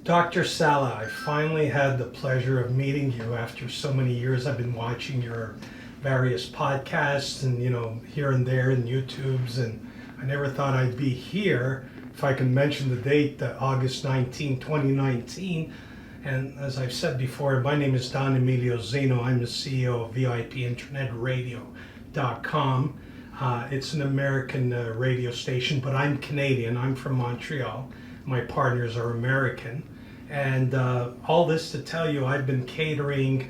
Dr. Salla, I finally had the pleasure of meeting you after so many years. I've been watching your various podcasts and, here and there in YouTubes, and I never thought I'd be here. If I can mention the date, August 19, 2019. And as I've said before, my name is Don Emilio Zinno. I'm the CEO of VIPinternetradio.com. It's an American radio station, but I'm Canadian. I'm from Montreal. My partners are American. And all this to tell you, I've been catering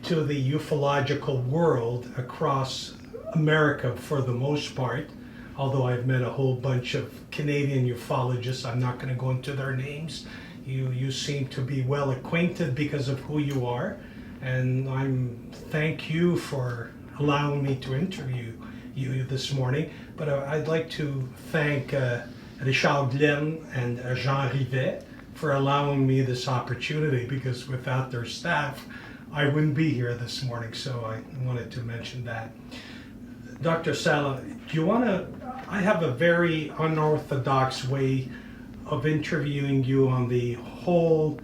to the ufological world across America for the most part, although I've met a whole bunch of Canadian ufologists. I'm not going to go into their names. You seem to be well acquainted because of who you are, and thank you for allowing me to interview you this morning. But I'd like to thank Richard Glenn and Jean Rivet for allowing me this opportunity, because without their staff, I wouldn't be here this morning, so I wanted to mention that. Dr. Salla, I have a very unorthodox way of interviewing you on the whole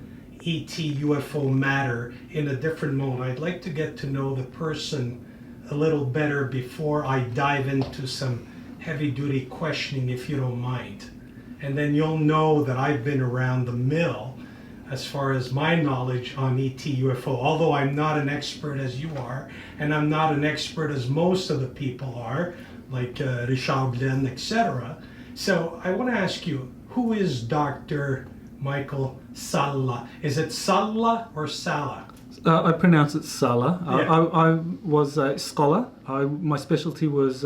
ET UFO matter in a different mode. I'd like to get to know the person a little better before I dive into some heavy-duty questioning, if you don't mind. And then you'll know that I've been around the mill as far as my knowledge on ET UFO, although I'm not an expert as you are, and I'm not an expert as most of the people are, like Richard Glenn, etc. So I want to ask you, who is Dr. Michael Salla? Is it Salla or Salla? I pronounce it Salla. Yeah. I was a scholar. My specialty was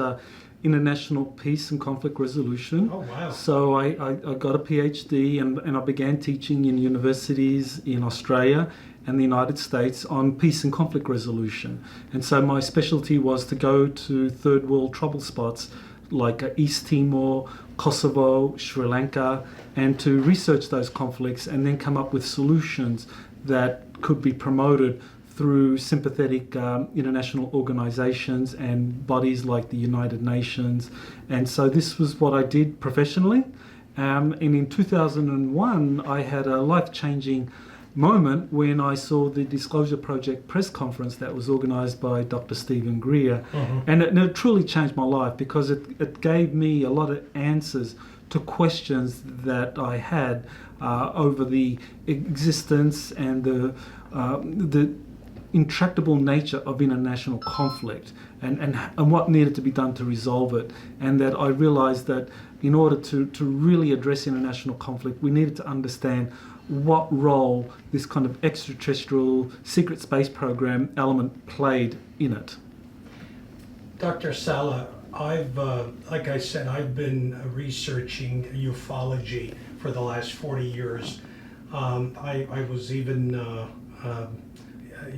international peace and conflict resolution. Oh, wow. So I got a PhD and I began teaching in universities in Australia and the United States on peace and conflict resolution. And so my specialty was to go to third world trouble spots like East Timor, Kosovo, Sri Lanka, and to research those conflicts and then come up with solutions that could be promoted through sympathetic international organizations and bodies like the United Nations. And so this was what I did professionally. And in 2001, I had a life-changing moment when I saw the Disclosure Project press conference that was organized by Dr. Stephen Greer. Mm-hmm. And it truly changed my life, because it gave me a lot of answers to questions that I had over the existence and the intractable nature of international conflict and what needed to be done to resolve it. And that I realized that in order to really address international conflict, we needed to understand what role this kind of extraterrestrial secret space program element played in it. Dr. Salla, like I said, I've been researching ufology for the last 40 years. I was even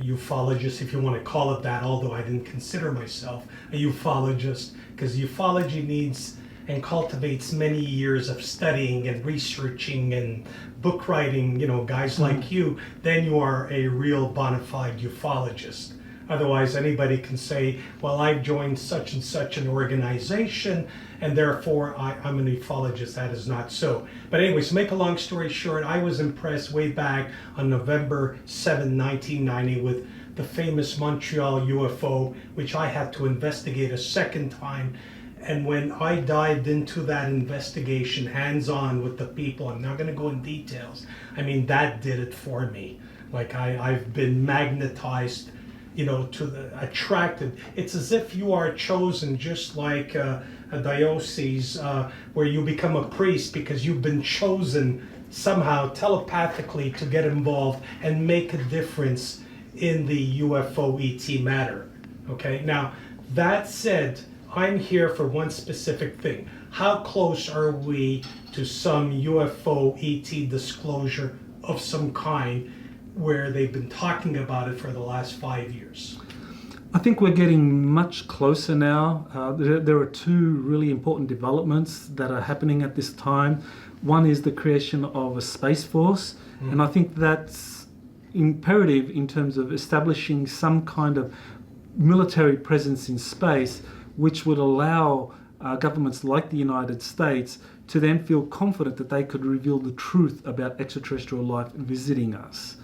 ufologist, if you want to call it that, although I didn't consider myself a ufologist, because ufology needs and cultivates many years of studying and researching and book writing, guys like you, then you are a real bona fide ufologist. Otherwise, anybody can say, well, I've joined such and such an organization, and therefore I'm an ufologist. That is not so. But anyways, to make a long story short, I was impressed way back on November 7, 1990 with the famous Montreal UFO, which I had to investigate a second time. And when I dived into that investigation hands-on with the people, I'm not going to go in details, that did it for me. Like I've been magnetized, attracted. It's as if you are chosen, just like a diocese where you become a priest because you've been chosen somehow telepathically to get involved and make a difference in the UFO ET matter. Okay, now that said, I'm here for one specific thing. How close are we to some UFO ET disclosure of some kind where they've been talking about it for the last 5 years? I think we're getting much closer now. There are two really important developments that are happening at this time. One is the creation of a space force, and I think that's imperative in terms of establishing some kind of military presence in space, which would allow governments like the United States to then feel confident that they could reveal the truth about extraterrestrial life visiting us.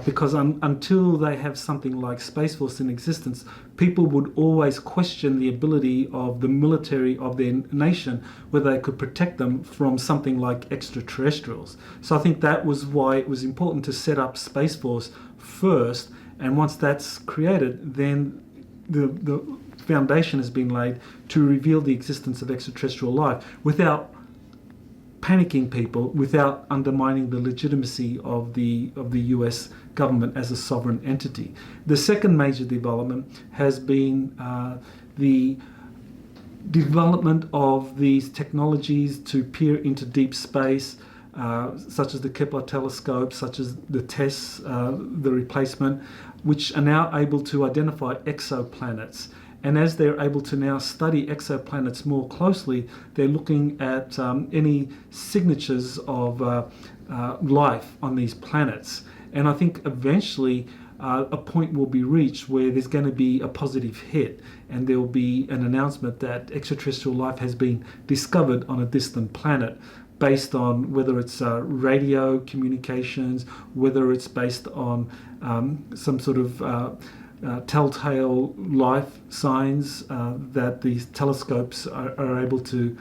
Because until they have something like Space Force in existence, people would always question the ability of the military of their nation, whether they could protect them from something like extraterrestrials. So I think that was why it was important to set up Space Force first, and once that's created, then the foundation has been laid to reveal the existence of extraterrestrial life without panicking people, without undermining the legitimacy of the US government as a sovereign entity. The second major development has been the development of these technologies to peer into deep space, such as the Kepler telescope, such as the TESS, the replacement, which are now able to identify exoplanets. And as they're able to now study exoplanets more closely, they're looking at any signatures of life on these planets. And I think eventually a point will be reached where there's going to be a positive hit, and there will be an announcement that extraterrestrial life has been discovered on a distant planet, based on whether it's radio communications, whether it's based on some sort of telltale life signs that these telescopes are able to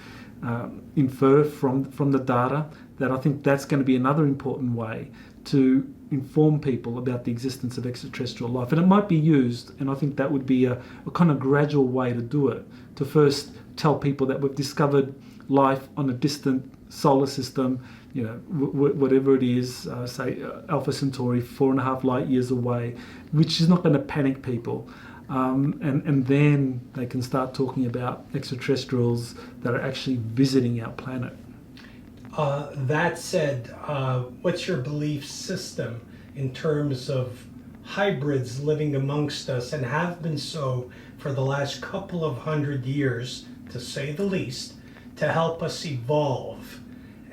infer from the data. That I think that's going to be another important way to inform people about the existence of extraterrestrial life. And it might be used, and I think that would be a kind of gradual way to do it, to first tell people that we've discovered life on a distant solar system, you know, whatever it is, say Alpha Centauri, 4.5 light years away, which is not going to panic people. And then they can start talking about extraterrestrials that are actually visiting our planet. That said, what's your belief system in terms of hybrids living amongst us, and have been so for the last couple of 100 years, to say the least, to help us evolve?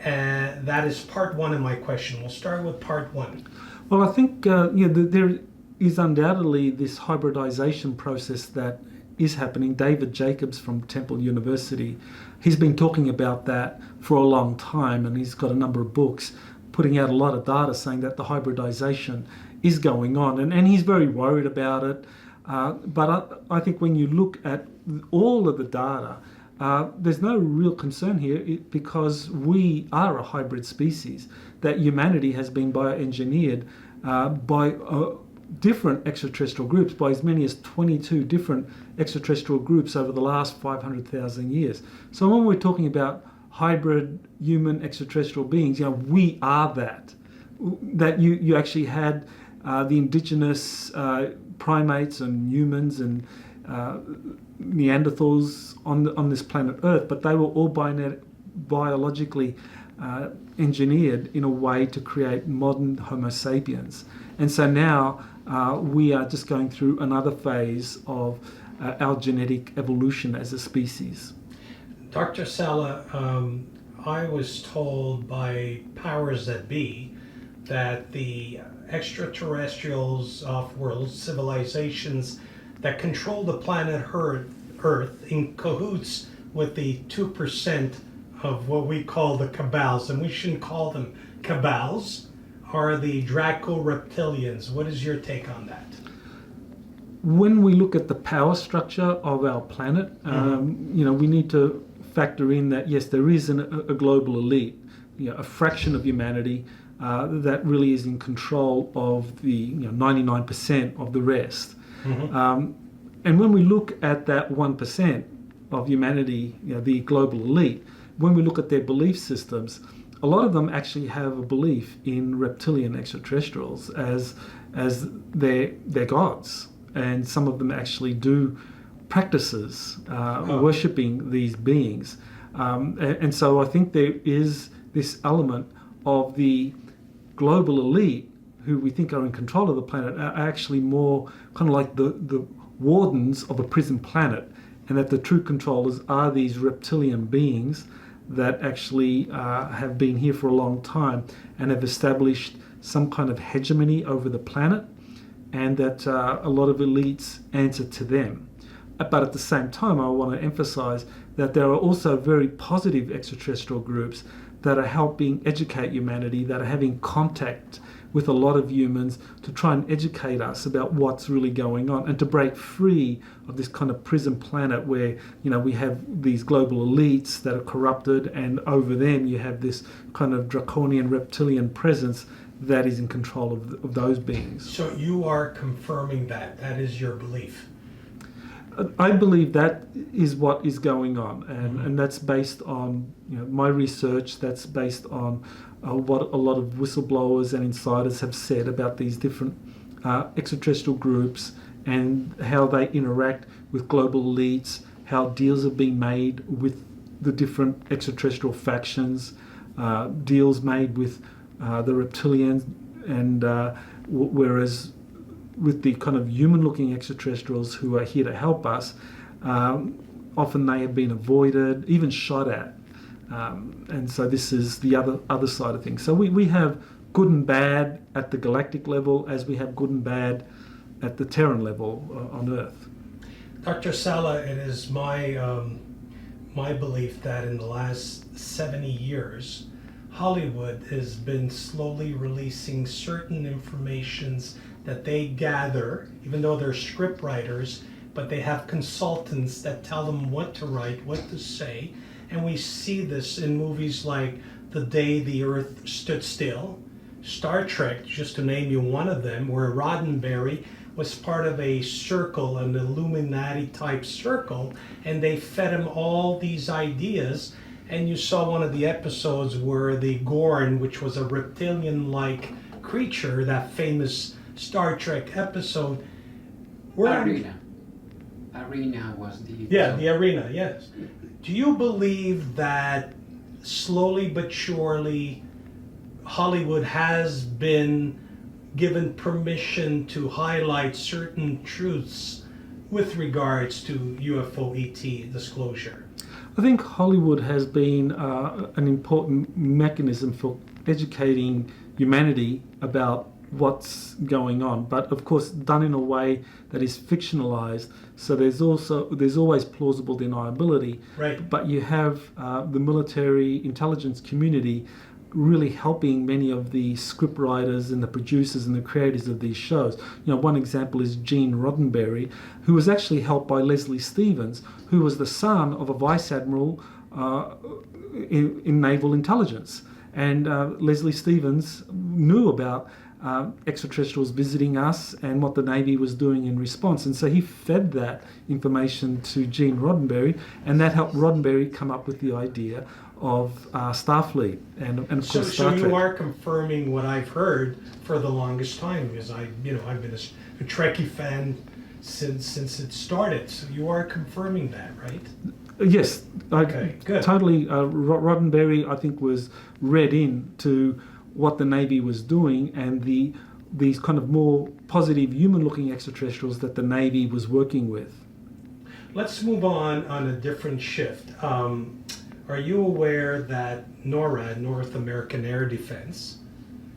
And that is part one of my question. We'll start with part one. Well, I think there is undoubtedly this hybridization process that is happening. David Jacobs from Temple University, he's been talking about that for a long time, and he's got a number of books putting out a lot of data saying that the hybridization is going on, and he's very worried about it. But I think when you look at all of the data, there's no real concern here, because we are a hybrid species, that humanity has been bioengineered by different extraterrestrial groups, by as many as 22 different extraterrestrial groups over the last 500,000 years. So when we're talking about hybrid human extraterrestrial beings, we are that. That you actually had the indigenous primates and humans and Neanderthals on this planet Earth, but they were all biologically engineered in a way to create modern Homo sapiens. And so now we are just going through another phase of our genetic evolution as a species. Dr. Salla, I was told by powers that be that the extraterrestrials, off-world civilizations that control the planet Earth in cahoots with the 2% of what we call the Cabals, and we shouldn't call them Cabals, are the Draco reptilians. What is your take on that? When we look at the power structure of our planet, we need to factor in that, yes, there is a global elite, a fraction of humanity that really is in control of the 99% of the rest. And when we look at that 1% of humanity, the global elite, when we look at their belief systems, a lot of them actually have a belief in reptilian extraterrestrials as their gods. And some of them actually do practices worshipping these beings. And so I think there is this element of the global elite, who we think are in control of the planet, are actually more kind of like the wardens of a prison planet, and that the true controllers are these reptilian beings that actually have been here for a long time and have established some kind of hegemony over the planet, and that a lot of elites answer to them. But at the same time, I want to emphasize that there are also very positive extraterrestrial groups that are helping educate humanity, that are having contact with a lot of humans to try and educate us about what's really going on and to break free of this kind of prison planet where, you know, we have these global elites that are corrupted, and over them you have this kind of draconian reptilian presence that is in control of those beings. So you are confirming that. That is your belief. I believe that is what is going on, and that's based on, you know, my research. That's based on what a lot of whistleblowers and insiders have said about these different extraterrestrial groups and how they interact with global elites, how deals have been made with the different extraterrestrial factions, deals made with the reptilians, and whereas with the kind of human-looking extraterrestrials who are here to help us, often they have been avoided, even shot at. And so this is the other side of things. So we have good and bad at the galactic level, as we have good and bad at the Terran level on Earth. Dr. Salla, it is my belief that in the last 70 years, Hollywood has been slowly releasing certain informations that they gather, even though they're script writers, but they have consultants that tell them what to write, what to say. And we see this in movies like The Day the Earth Stood Still, Star Trek, just to name you one of them, where Roddenberry was part of a circle, an Illuminati type circle, and they fed him all these ideas. And you saw one of the episodes where the Gorn, which was a reptilian-like creature, that famous Star Trek episode. Arena was the... Yeah, the Arena, yes. Do you believe that slowly but surely Hollywood has been given permission to highlight certain truths with regards to UFO ET disclosure? I think Hollywood has been an important mechanism for educating humanity about what's going on, but of course done in a way that is fictionalized, so there's always plausible deniability. Right. But you have the military intelligence community really helping many of the script writers and the producers and the creators of these shows. You know, one example is Gene Roddenberry, who was actually helped by Leslie Stevens, who was the son of a vice admiral in naval intelligence. And Leslie Stevens knew about extraterrestrials visiting us and what the Navy was doing in response. And so he fed that information to Gene Roddenberry, and that helped Roddenberry come up with the idea of Starfleet and of course Star Trek. So you are confirming what I've heard for the longest time, because I've been a Trekkie fan since it started. So you are confirming that, right? Yes, okay, good. Totally. Roddenberry, I think, was read in to what the Navy was doing and these kind of more positive human-looking extraterrestrials that the Navy was working with. Let's move on a different shift. Are you aware that NORAD, North American Air Defense,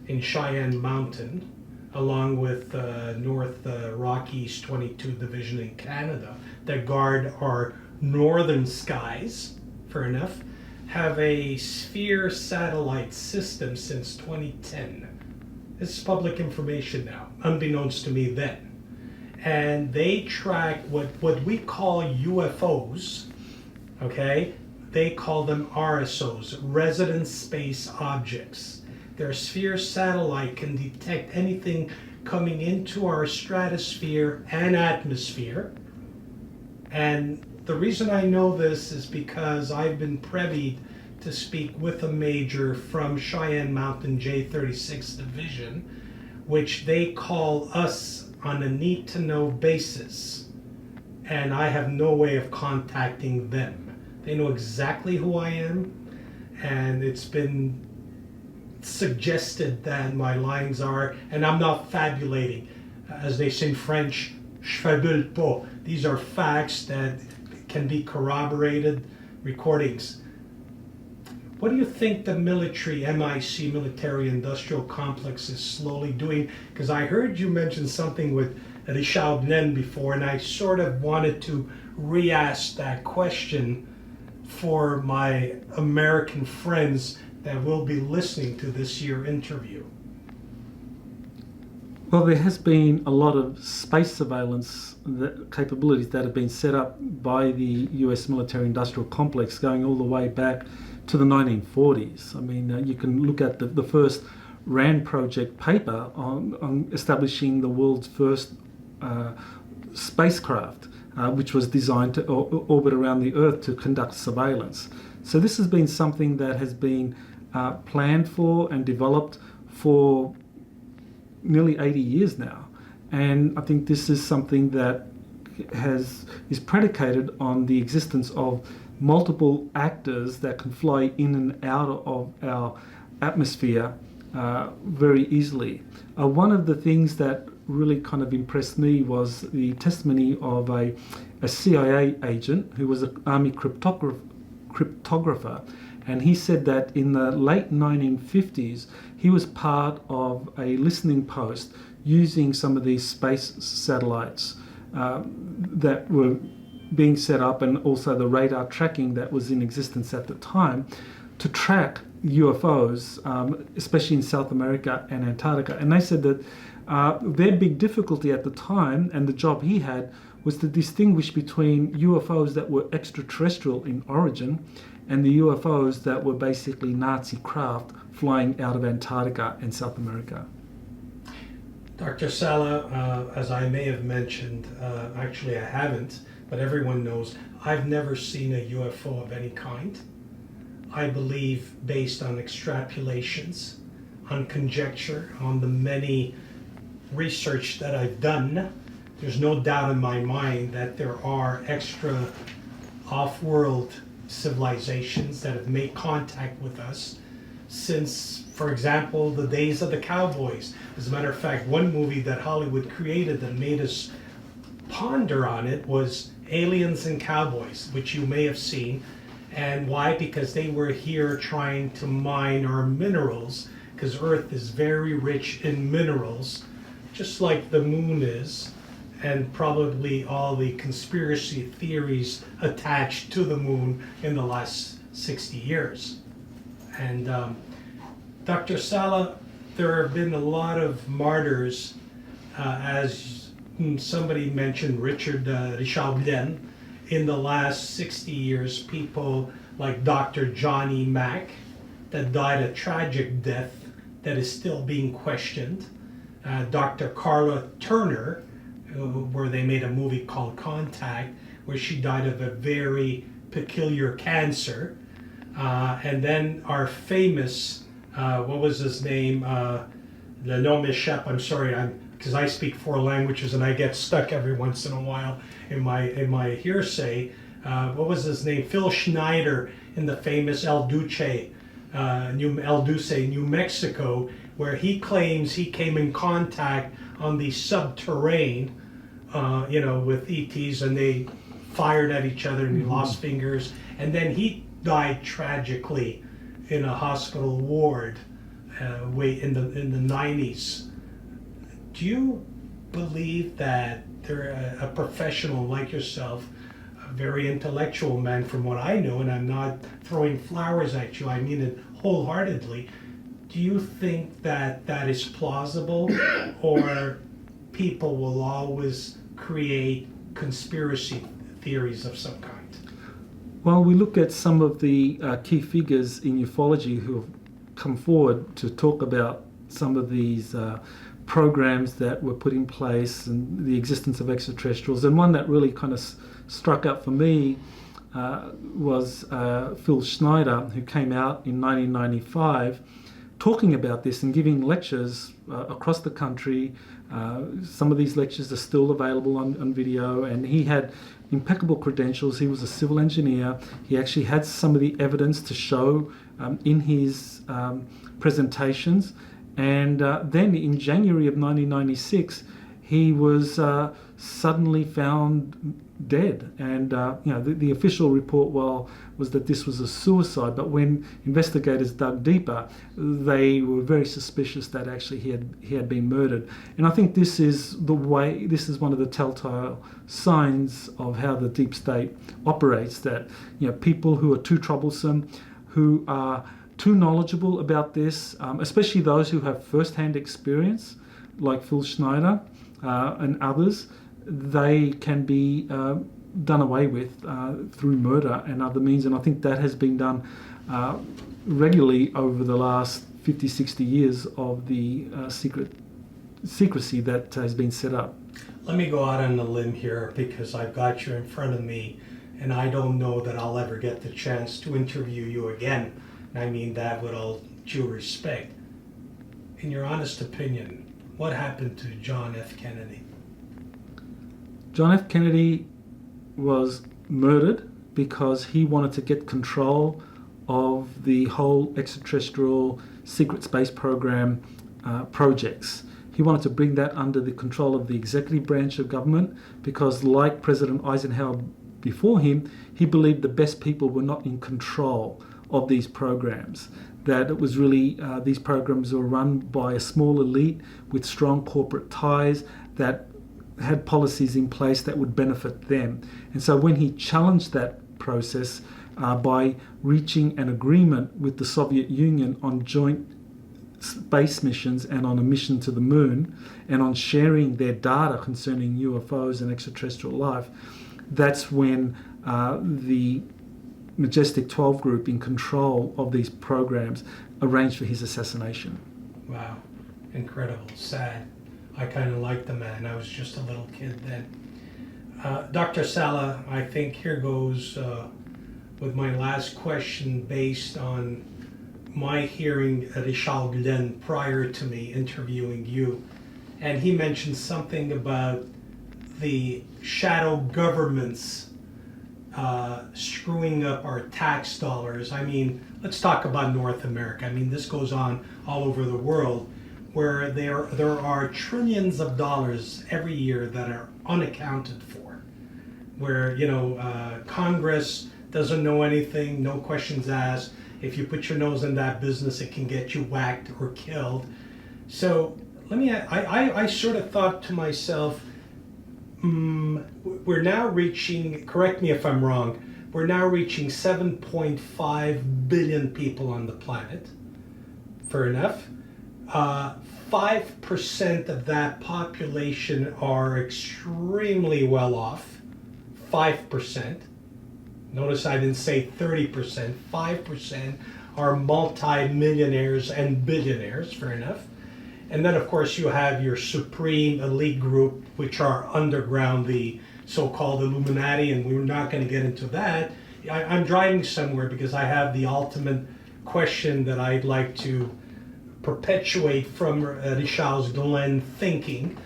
in Cheyenne Mountain, along with North Rockies 22 Division in Canada, that guard our northern skies, fair enough, have a sphere satellite system since 2010. This is public information now, unbeknownst to me then. And they track what we call UFOs, okay? They call them RSOs, Resident Space Objects. Their sphere satellite can detect anything coming into our stratosphere and atmosphere. And the reason I know this is because I've been privied to speak with a major from Cheyenne Mountain J36 Division, which they call us on a need-to-know basis. And I have no way of contacting them. They know exactly who I am, and it's been suggested that my lines are, and I'm not fabulating, as they say in French, je fabule pas. These are facts that can be corroborated, recordings. What do you think the military, MIC, military industrial complex, is slowly doing? Because I heard you mention something with Richard Nen before, and I sort of wanted to re-ask that question for my American friends that will be listening to this year interview? Well, there has been a lot of space surveillance capabilities that have been set up by the US military-industrial complex going all the way back to the 1940s. I mean, you can look at the first RAND project paper on establishing the world's first spacecraft, which was designed to orbit around the Earth to conduct surveillance. So this has been something that has been planned for and developed for nearly 80 years now. And I think this is something that is predicated on the existence of multiple actors that can fly in and out of our atmosphere very easily. One of the things that really kind of impressed me was the testimony of a CIA agent who was an army cryptographer, and he said that in the late 1950s he was part of a listening post using some of these space satellites that were being set up, and also the radar tracking that was in existence at the time, to track UFOs, especially in South America and Antarctica. And they said that their big difficulty at the time, and the job he had, was to distinguish between UFOs that were extraterrestrial in origin and the UFOs that were basically Nazi craft flying out of Antarctica and South America. Dr. Salla, as I may have mentioned, actually I haven't, but everyone knows, I've never seen a UFO of any kind. I believe, based on extrapolations, on conjecture, on the many research that I've done, there's no doubt in my mind that there are extra off-world civilizations that have made contact with us since, for example, the days of the cowboys. As a matter of fact, one movie that Hollywood created that made us ponder on it was Aliens and Cowboys, which you may have seen. And why? Because they were here trying to mine our minerals, because Earth is very rich in minerals, just like the moon is, and probably all the conspiracy theories attached to the moon in the last 60 years. And Dr. Salla, there have been a lot of martyrs, as somebody mentioned, Richard Glenn. In the last 60 years, people like Dr. Johnny Mack, that died a tragic death that is still being questioned. Dr. Carla Turner, where they made a movie called Contact, where she died of a very peculiar cancer. And then our famous, what was his name? Le nom m'échappe, I'm sorry, because I speak 4 languages and I get stuck every once in a while in my hearsay. What was his name? Phil Schneider, in the famous El Duce, New Mexico, where he claims he came in contact on the subterranean, with ETs, and they fired at each other and he lost fingers, and then he died tragically in a hospital ward in the 90s. Do you believe that a professional like yourself, a very intellectual man from what I know, and I'm not throwing flowers at you, I mean it wholeheartedly, do you think that that is plausible, or people will always create conspiracy theories of some kind? Well, we look at some of the key figures in ufology who have come forward to talk about some of these programs that were put in place and the existence of extraterrestrials. And one that really kind of struck up for me was Phil Schneider, who came out in 1995 talking about this and giving lectures across the country. Some of these lectures are still available on video, and he had impeccable credentials. He was a civil engineer. He actually had some of the evidence to show in his presentations. And then in January of 1996, he was suddenly found dead. And the official report was that this was a suicide, but when investigators dug deeper, they were very suspicious that actually he had been murdered. And I think this is one of the telltale signs of how the deep state operates, that people who are too troublesome, who are too knowledgeable about this, especially those who have first-hand experience, like Phil Schneider and others, they can be done away with through murder and other means. And I think that has been done regularly over the last 50, 60 years of the secrecy that has been set up. Let me go out on a limb here, because I've got you in front of me, and I don't know that I'll ever get the chance to interview you again. And I mean that with all due respect. In your honest opinion, what happened to John F. Kennedy? John F. Kennedy was murdered because he wanted to get control of the whole extraterrestrial secret space program projects. He wanted to bring that under the control of the executive branch of government, because, like President Eisenhower before him, he believed the best people were not in control of these programs, that it was really these programs were run by a small elite with strong corporate ties that had policies in place that would benefit them. And so when he challenged that process by reaching an agreement with the Soviet Union on joint space missions and on a mission to the moon, and on sharing their data concerning UFOs and extraterrestrial life, that's when the Majestic 12 group in control of these programs arranged for his assassination. Wow, incredible, sad. I kind of liked the man. I was just a little kid then. Dr. Salla, I think here goes with my last question, based on my hearing Richard Glenn prior to me interviewing you. And he mentioned something about the shadow governments screwing up our tax dollars. I mean, let's talk about North America. I mean, this goes on all over the world, where there are trillions of dollars every year that are unaccounted for, where Congress doesn't know anything, no questions asked. If you put your nose in that business, it can get you whacked or killed. So I sort of thought to myself, we're now reaching, correct me if I'm wrong, we're now reaching 7.5 billion people on the planet. Fair enough. 5% of that population are extremely well off. 5%. Notice I didn't say 30%. 5% are multi-millionaires and billionaires. Fair enough. And then, of course, you have your supreme elite group, which are underground, the so-called Illuminati, and we're not going to get into that. I'm driving somewhere because I have the ultimate question that I'd like to perpetuate from Richard Glenn thinking,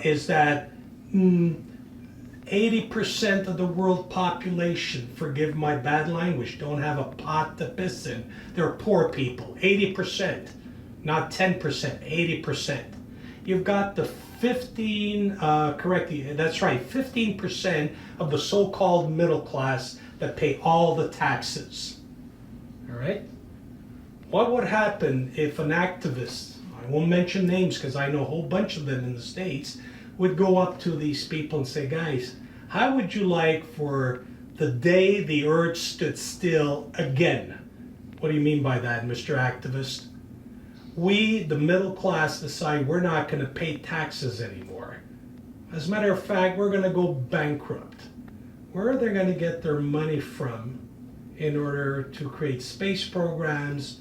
is that 80% of the world population, forgive my bad language, don't have a pot to piss in. They're poor people, 80%. Not 10%, 80%. You've got the 15% of the so-called middle class that pay all the taxes. All right? What would happen if an activist, I won't mention names because I know a whole bunch of them in the States, would go up to these people and say, guys, how would you like for the day the earth stood still again? What do you mean by that, Mr. Activist? We, the middle class, decide we're not going to pay taxes anymore. As a matter of fact, we're going to go bankrupt. Where are they going to get their money from in order to create space programs,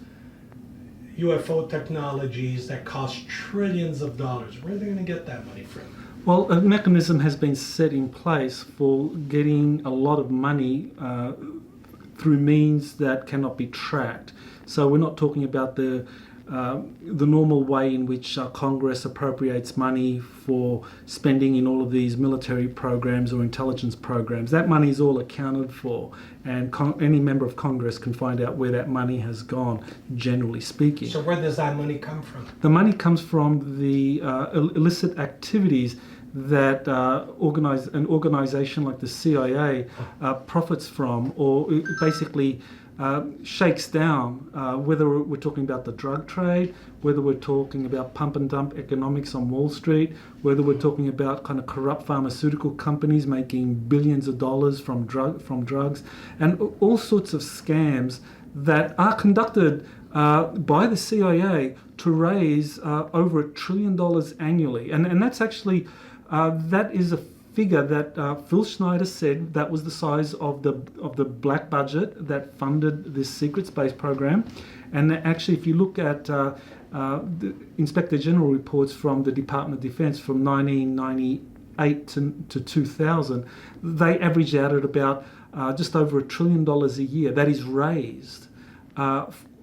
UFO technologies that cost trillions of dollars? Where are they going to get that money from? Well, a mechanism has been set in place for getting a lot of money through means that cannot be tracked. So we're not talking about the normal way in which Congress appropriates money for spending in all of these military programs or intelligence programs. That money is all accounted for, and any member of Congress can find out where that money has gone, generally speaking. So where does that money come from? The money comes from the illicit activities that an organization like the CIA profits from, or basically shakes down, whether we're talking about the drug trade, whether we're talking about pump and dump economics on Wall Street, whether we're talking about kind of corrupt pharmaceutical companies making billions of dollars from drugs, and all sorts of scams that are conducted by the CIA to raise over $1 trillion annually. And that's actually, that is a figure that Phil Schneider said that was the size of the black budget that funded this secret space program. And actually, if you look at the Inspector General reports from the Department of Defense from 1998 to 2000, they averaged out at about just over $1 trillion a year that is raised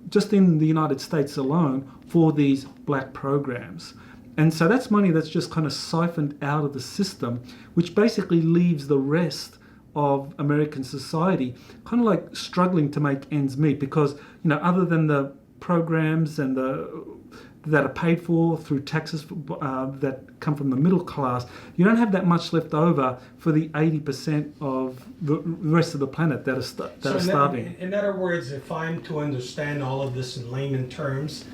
just in the United States alone for these black programs. And so that's money that's just kind of siphoned out of the system, which basically leaves the rest of American society kind of like struggling to make ends meet, because, you know, other than the programs and that are paid for through taxes that come from the middle class, you don't have that much left over for the 80% of the rest of the planet that are starving. In other words, if I'm to understand all of this in layman terms,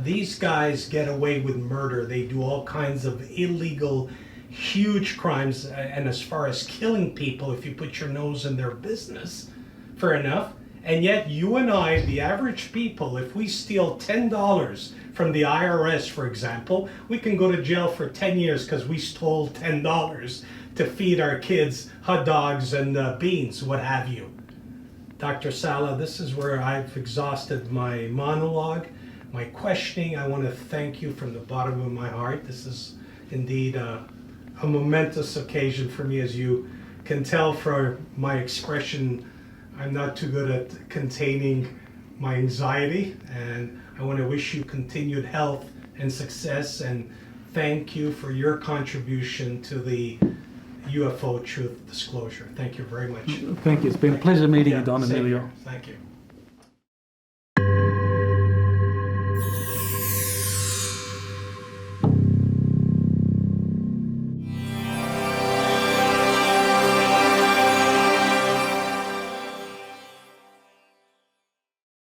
these guys get away with murder. They do all kinds of illegal, huge crimes, and as far as killing people, if you put your nose in their business, fair enough. And yet you and I, the average people, if we steal $10 from the IRS, for example, we can go to jail for 10 years because we stole $10 to feed our kids hot dogs and beans, what have you. Dr. Salla, this is where I've exhausted my monologue, my questioning. I want to thank you from the bottom of my heart. This is indeed a momentous occasion for me. As you can tell from my expression, I'm not too good at containing my anxiety, and I want to wish you continued health and success, and thank you for your contribution to the UFO truth disclosure. Thank you very much. Thank you. It's been a pleasure meeting you, Don same Emilio. here. Thank you.